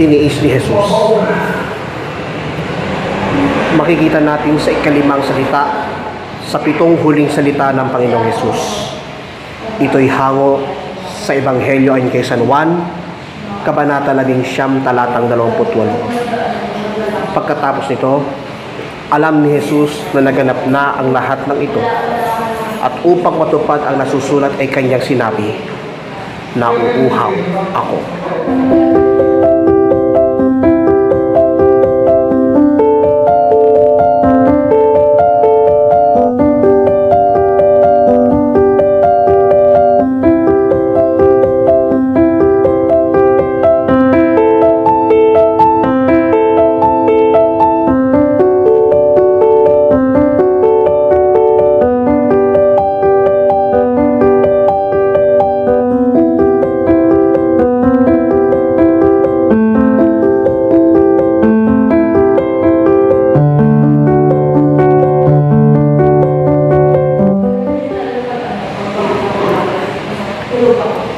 tiniis ni Jesus. Makikita natin sa ikalimang salita, sa 7 huling salita ng Panginoong Jesus. Ito'y hango sa Ebanghelyo ayon kay San Juan, Kabanata 11, talatang 28. Pagkatapos nito, alam ni Jesus na naganap na ang lahat ng ito, at upang matupad ang nasusulat ay kanyang sinabi, nauuhaw ako.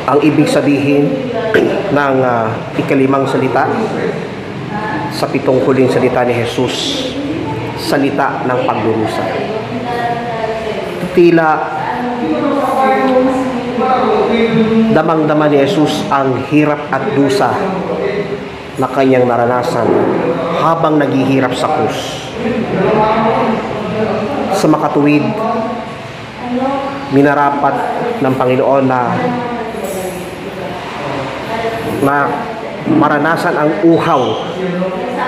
Ang ibig sabihin ng ikalimang salita sa 7 huling salita ni Jesus, salita ng pagdurusa. Tila damang-dama ni Jesus ang hirap at dusa na kanyang naranasan habang naghihirap sa krus. Sa makatuwid, minarapat ng Panginoon na maranasan ang uhaw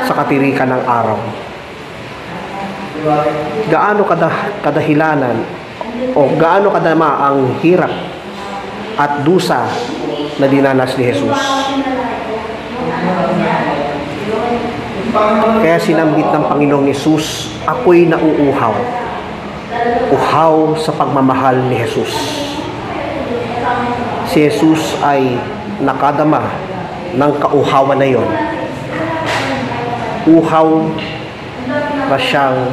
sa katirikan ng araw. Gaano kadahilanan o gaano kadama ang hirap at dusa na dinanas ni Jesus. Kaya sinambit ng Panginoong Jesus, ako'y nauuhaw. Uhaw sa pagmamahal ni Jesus. Si Jesus ay nakadama ng kauhawan na yon. Uhaw na siyang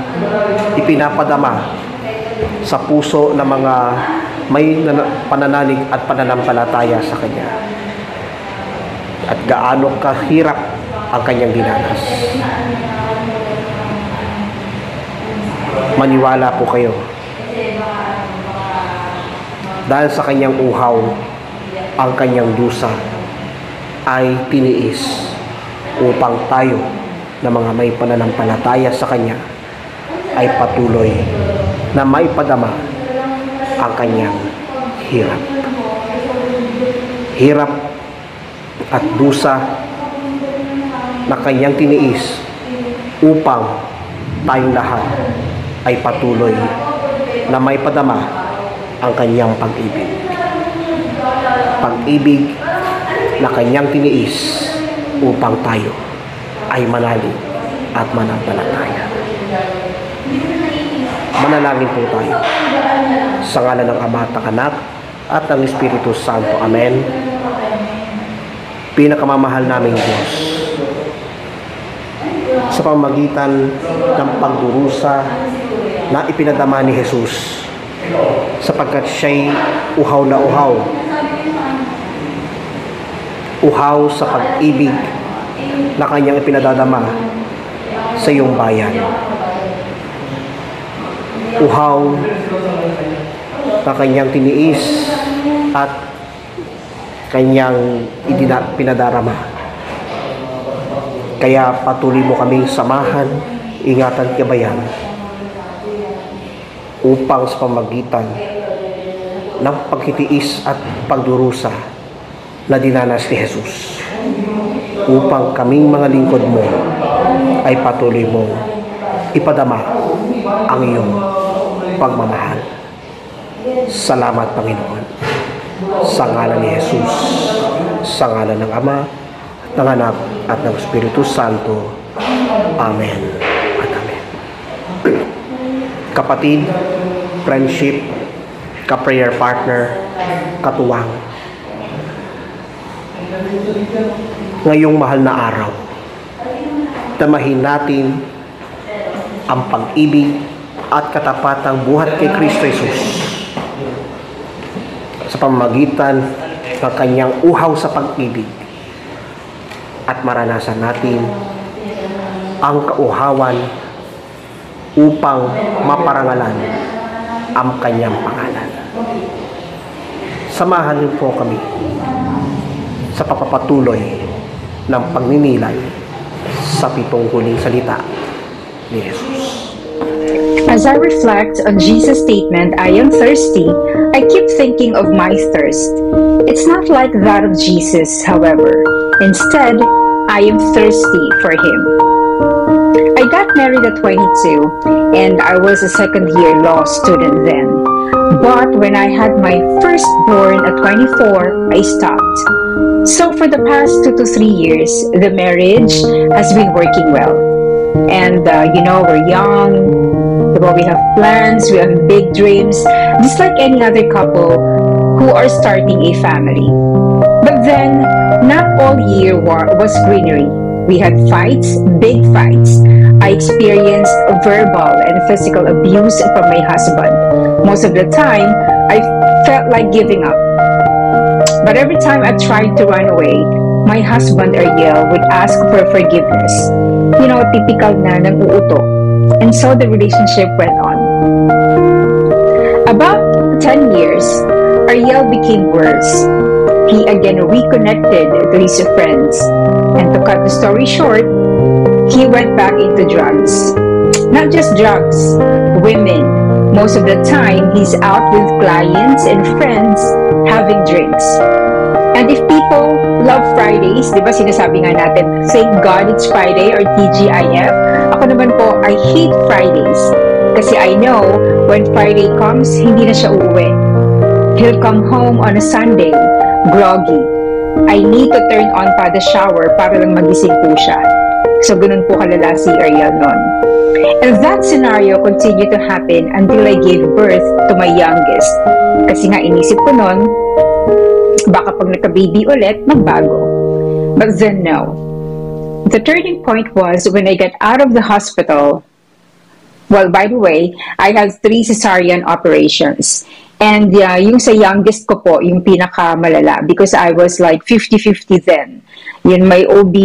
ipinapadama sa puso ng mga may pananalig at pananampalataya sa Kanya. At gaano kahirap ang Kanyang dinanas. Maniwala po kayo. Dahil sa Kanyang uhaw, ang Kanyang dusa ay tiniis upang tayo na mga may pananampalataya sa Kanya ay patuloy na maipadama ang Kanyang hirap. Hirap at dusa na Kanyang tiniis upang tayong lahat ay patuloy na maipadama ang Kanyang pag-ibig. Pag-ibig na Kanyang tiniis upang tayo ay manalig at manampalataya. Manalangin po tayo. Sa ngalan ng Ama at Anak at ng Espiritu Santo. Amen. Pinakamamahal naming Diyos, sa pamamagitan ng pagdurusa na ipinadama ni Jesus, sapagkat siya'y uhaw na uhaw. Uhaw sa pag-ibig na Kanyang ipinadadama sa iyong bayan. Uhaw na Kanyang tiniis at Kanyang pinadarama. Kaya patuloy mo kaming samahan, ingatan, gabayan upang sa pamagitan ng pagtitiis at pagdurusa na dinanas ni Jesus, upang kaming mga lingkod mo ay patuloy mong ipadama ang iyong pagmamahal. Salamat, Panginoon. Sa ngalan ni Jesus, sa ngalan ng Ama, ng Anak, at ng Espiritu Santo. Amen at Amen. Kapatid, friendship, ka-prayer partner, katuwang, ngayong mahal na araw, damahin natin ang pag-ibig at katapatang buhat kay Kristo Jesus sa pamamagitan ng Kanyang uhaw sa pag-ibig at maranasan natin ang kauhawan upang maparangalan ang kanyang pangalan. Samahan niyo po kami sa papapatuloy ng pagninilay sa 7 huling salita ni Jesus. As I reflect on Jesus' statement, I am thirsty, I keep thinking of my thirst. It's not like that of Jesus, however. Instead, I am thirsty for Him. I got married at 22, and I was a second-year law student then. But when I had my firstborn at 24, I stopped. So for the past 2 to 3 years, the marriage has been working well. And, we're young, we have plans, we have big dreams, just like any other couple who are starting a family. But then, not all year was greenery. We had fights, big fights. I experienced verbal and physical abuse from my husband. Most of the time, I felt like giving up. But every time I tried to run away, my husband Ariel would ask for forgiveness. Typical na nag-uuto. And so the relationship went on. About 10 years, Ariel became worse. He again reconnected to his friends. And to cut the story short, he went back into drugs. Not just drugs, women. Most of the time, he's out with clients and friends having drinks. And if people love Fridays, di ba sinasabi nga natin, thank God it's Friday or TGIF. Ako naman po, I hate Fridays. Kasi I know, when Friday comes, hindi na siya uuwi. He'll come home on a Sunday, groggy. I need to turn on pa the shower para lang magising po siya. So, ganun po kalala si Ariel nun. And that scenario continued to happen until I gave birth to my youngest. Kasi nga, inisip ko nun, baka pag nagka-baby ulit, magbago. But then, no. The turning point was when I got out of the hospital. Well, by the way, I had 3 cesarean operations. And yung sa youngest ko po, yung pinakamalala, because I was like 50-50 then. Yun, my OB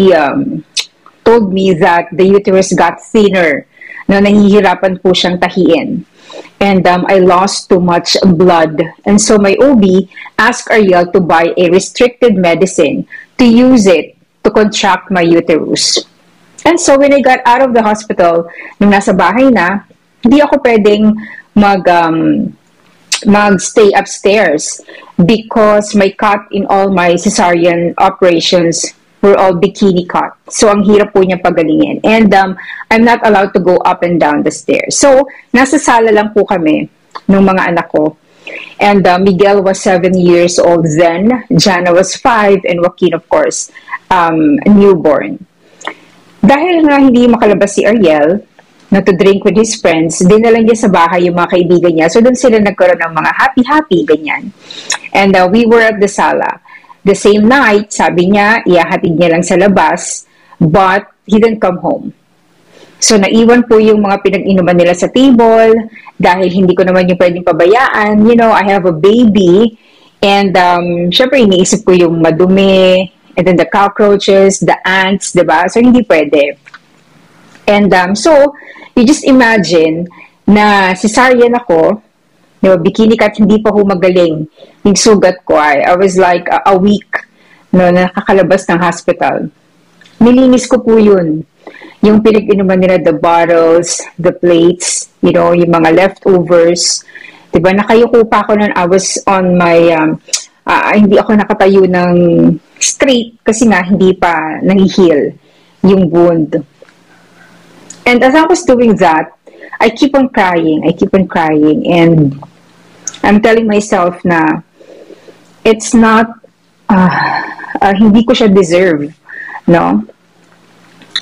told me that the uterus got thinner. Nahihirapan po siyang tahiin. And I lost too much blood. And so my OB asked Ariel to buy a restricted medicine to use it to contract my uterus. And so when I got out of the hospital, nung nasa bahay na, hindi ako pwedeng mag-stay upstairs because my cut in all my cesarean operations were all bikini cut. So, ang hirap po niya pagalingin. And I'm not allowed to go up and down the stairs. So, nasa sala lang po kami ng mga anak ko. And Miguel was 7 years old then. Jana was 5. And Joaquin, of course, a newborn. Dahil nga hindi makalabas si Ariel, na to drink with his friends, dinala niya sa bahay yung mga kaibigan niya. So, doon sila nagkaroon ng mga happy-happy, ganyan. And we were at the sala. The same night, sabi niya, ihahatid niya lang sa labas, but he didn't come home. So, naiwan po yung mga pinag-inuman nila sa table, dahil hindi ko naman yung pwedeng pabayaan. I have a baby, and syempre, iniisip ko yung madumi, and then the cockroaches, the ants, diba? So, hindi pwede. And so, you just imagine na cesarean ako, bikini cut, hindi pa humagaling yung sugat ko. I was like a week nakakalabas ng hospital. Nilinis ko po yun. Yung pinag-inuman nila, the bottles, the plates, yung mga leftovers. Diba, nakayuko pa ako nun. I was on my, hindi ako nakatayo ng straight kasi nga hindi pa nangihil yung wound. And as I was doing that, I keep on crying, and I'm telling myself na it's not, hindi ko siya deserve, no?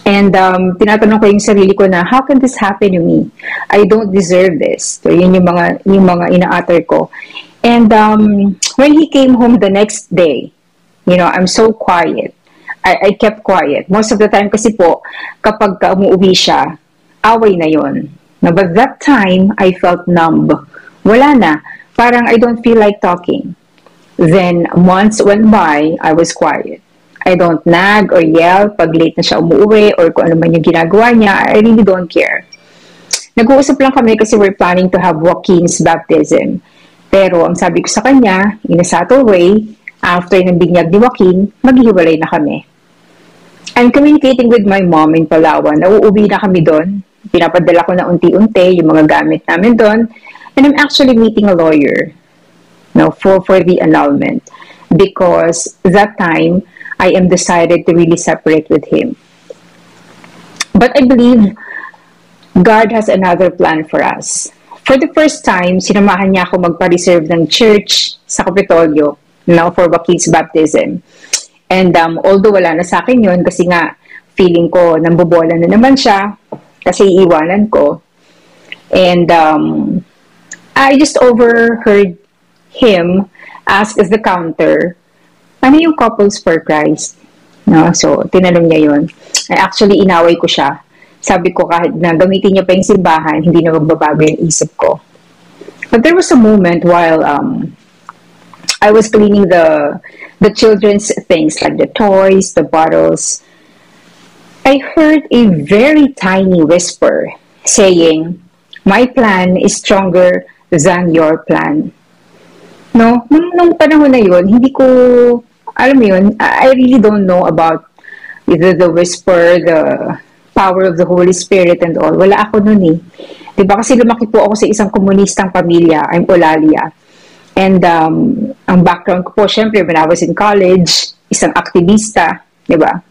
And tinatanong ko yung sarili ko na, how can this happen to me? I don't deserve this. So yun yung mga ina-utter ko. And when he came home the next day, I'm so quiet. I kept quiet. Most of the time kasi po, kapag umuwi siya, away na yon. No, but that time, I felt numb. Wala na. Parang I don't feel like talking. Then, months went by, I was quiet. I don't nag or yell pag late na siya umuwi or kung ano man yung ginagawa niya. I really don't care. Nag-uusap lang kami kasi we're planning to have Joaquin's baptism. Pero ang sabi ko sa kanya, in a subtle way, after ng binyag ni Joaquin, maghihiwalay na kami. I'm communicating with my mom in Palawan. Nauuwi na kami doon. Pinapadala ko na unti-unti yung mga gamit namin doon. And I'm actually meeting a lawyer for the annulment. Because that time, I am decided to really separate with him. But I believe God has another plan for us. For the first time, sinamahan niya ako magpa-reserve ng church sa Kapitolyo for Joaquin's baptism. And although wala na sa akin yun, kasi nga feeling ko nambobola na naman siya, kasi iiwanan ko. And I just overheard him ask as the counter, ano yung couples for Christ? No? So, tinanong niya yun. Actually, inaway ko siya. Sabi ko kahit na gamitin niya pa yung simbahan, hindi na magbabago yung isip ko. But there was a moment while I was cleaning the children's things, like the toys, the bottles. I heard a very tiny whisper saying, "My plan is stronger than your plan." No? Nung panahon na yun, hindi ko, alam mo yun, I really don't know about the whisper, the power of the Holy Spirit and all. Wala ako nun eh. Diba? Kasi lumaki po ako sa isang komunistang pamilya. I'm Olalia. And ang background ko po, syempre, when I was in college, isang aktivista. Diba?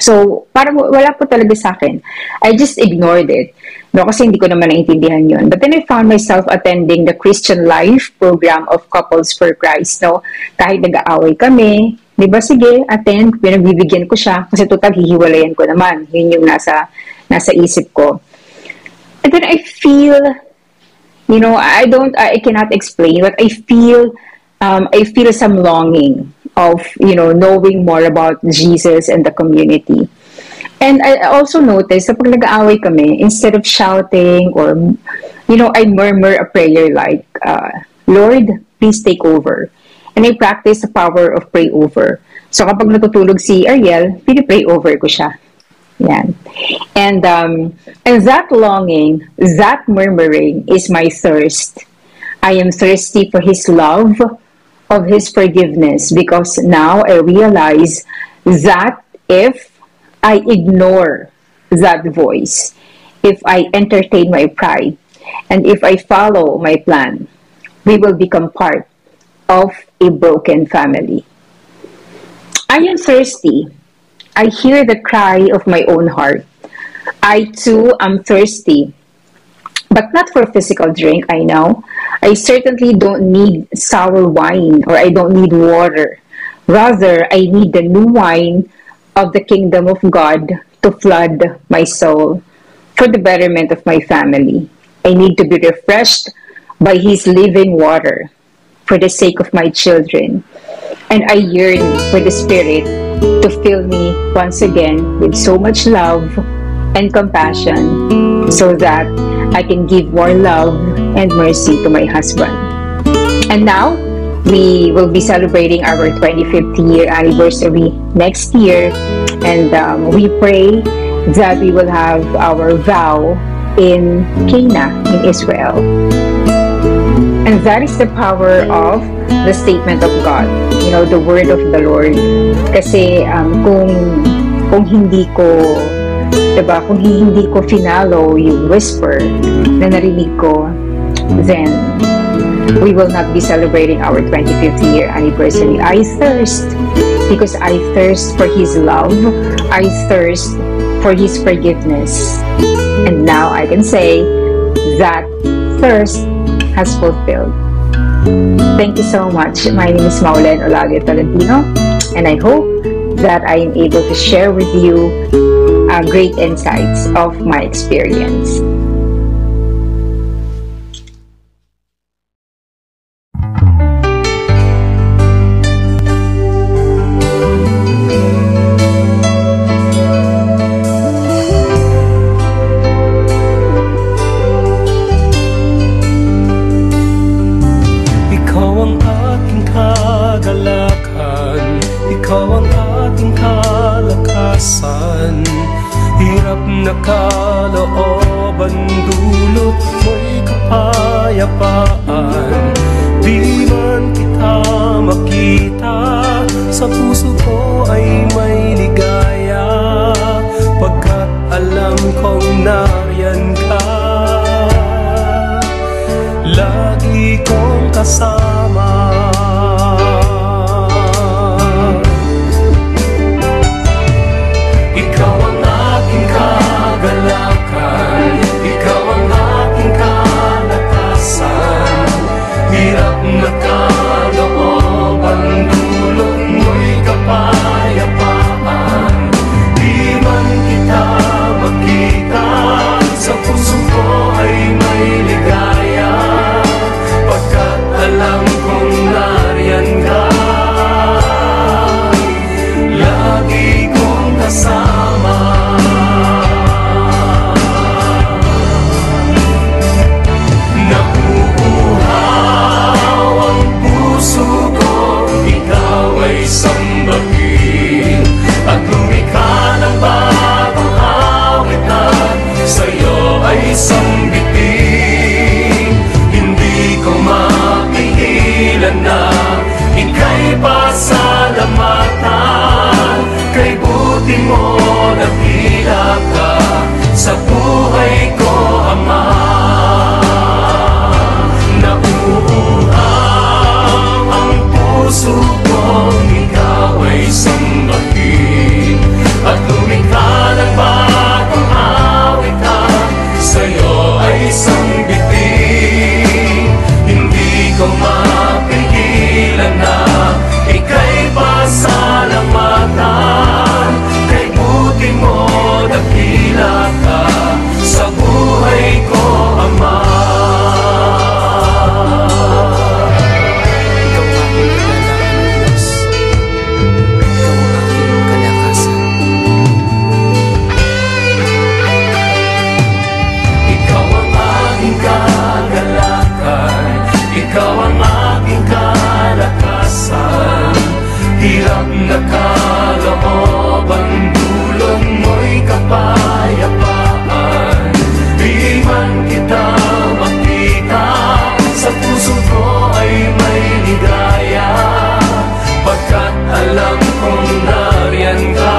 So, parang wala po talaga sa akin. I just ignored it. No, kasi hindi ko naman naintindihan yun. But then I found myself attending the Christian Life program of Couples for Christ. No? Kahit nag-aaway kami, di ba, sige, attend, pinagbibigyan ko siya, kasi total, hihiwalayan ko naman. Yun yung nasa isip ko. And then I feel, I cannot explain, but I feel some longing of, knowing more about Jesus and the community. And I also noticed that pag nag-aaway kami, instead of shouting or, I murmur a prayer like, Lord, please take over. And I practice the power of pray over. So kapag natutulog si Ariel, pinipray over ko siya. Yan. And that longing, that murmuring is my thirst. I am thirsty for His love, of His forgiveness, because now I realize that if I ignore that voice, if I entertain my pride, and if I follow my plan, we will become part of a broken family. I am thirsty. I hear the cry of my own heart. I too am thirsty, but not for physical drink, I know. I certainly don't need sour wine, or I don't need water. Rather, I need the new wine of the kingdom of God to flood my soul for the betterment of my family. I need to be refreshed by His living water for the sake of my children. And I yearn for the Spirit to fill me once again with so much love and compassion so that I can give more love and mercy to my husband. And now, we will be celebrating our 25th year anniversary next year, and we pray that we will have our vow in Cana, in Israel. And that is the power of the statement of God, the word of the Lord. Kasi kung hindi ko, diba, kung hindi ko finalo yung whisper na narinig ko, then we will not be celebrating our 25th year anniversary. I thirst because I thirst for His love. I thirst for His forgiveness. And now I can say that thirst has fulfilled. Thank you so much. My name is Maulen Olalia Tolentino, and I hope that I am able to share with you great insights of my experience. Ikaw ang aking kagalakan, ikaw ang kalooban dulot mo'y kapayapaan. Di man kita makita, sa puso ko ay may ligaya, pagkat alam kong nariyan ka. Lagi kong kasama. Ikaw ang aking kagalakan, ikaw ang aking kalakasan. Hirap na kalooban, dulot mo'y kapayapaan. Di man kita makita, sa puso ko ay may ligaya, pagkat alam kong nariyan ka. Lagi kong kasama. Nauuhaw ang puso ko, ikaw ay sambahin, at lumikha ng bagong awitan, sa'yo ay sambitin. Hindi ko mapigilan na ika'y pasalamatan, kay buti mo dakila ka sa buhay ko, Ama. Nauuhaw ang puso ko, ikaw ay sambahin, at lumikha ng bagong awitan, sa'yo ay sambitin. Hindi ko mapigilan na ika'y pasalamatan, kay buti mo dakila ka sa buhay ko, Ama. Ikaw ang aking kagalakan, Diyos. Ikaw ang aking kalakasan. Ikaw ang aking kagalakan, ikaw ang aking kalakasan. Hirap na kalooban, dulot mo'y kapayapaan. Di man kita makita, sa puso ko ay may ligaya, pagkat alam kong nariyan ka.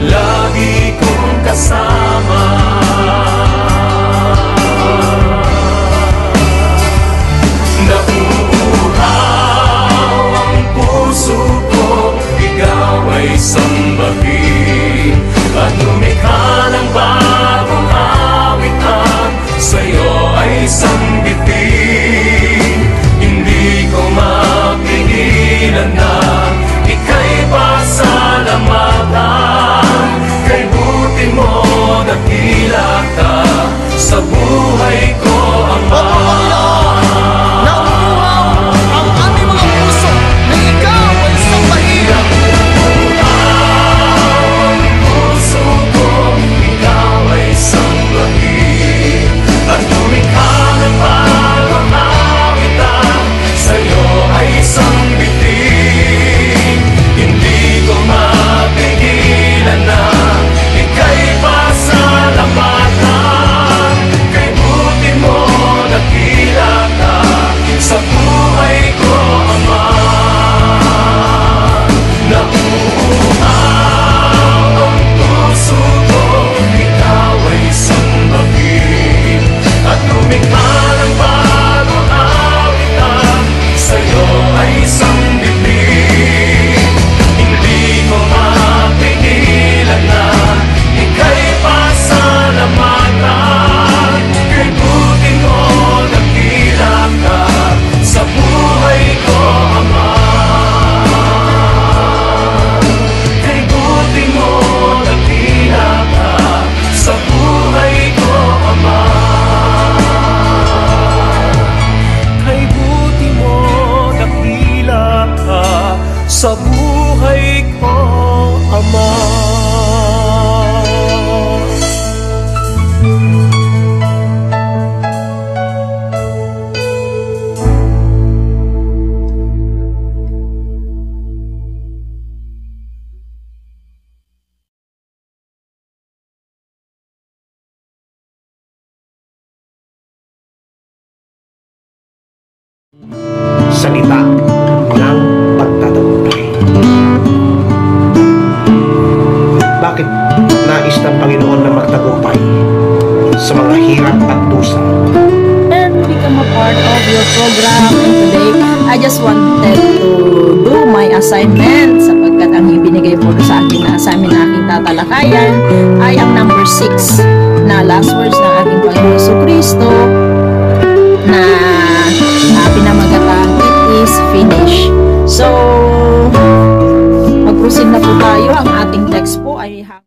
Lagi kong kasama. Nauuhaw ang puso ko, ikaw ay sambahin, at lumikha ng bagong awitan, sa'yo ay sambitin. Hindi ko mapigilan na ika'y pasalamatan, kay buti mo dakila ka sa buhay ko, Ama. Nauuhaw ang aming mga puso na ikaw ay sambahin. Ang puso ko, ikaw ay sambahin, at lumikha ng bagong awitan, sa'yo ay sambitin. Hindi ko mapigilan na ika'y pasalamatan, kay buti Salita ng pagtatagumpay. Bakit nais ng Panginoon na magtagumpay sa mga hirap at dusa? And become a part of your program. And today, I just wanted to do my assignment sapagkat ang ibinigay po sa akin na assignment na aking tatalakayan ay ang number 6 na last words ng ating Panginoon Jesucristo na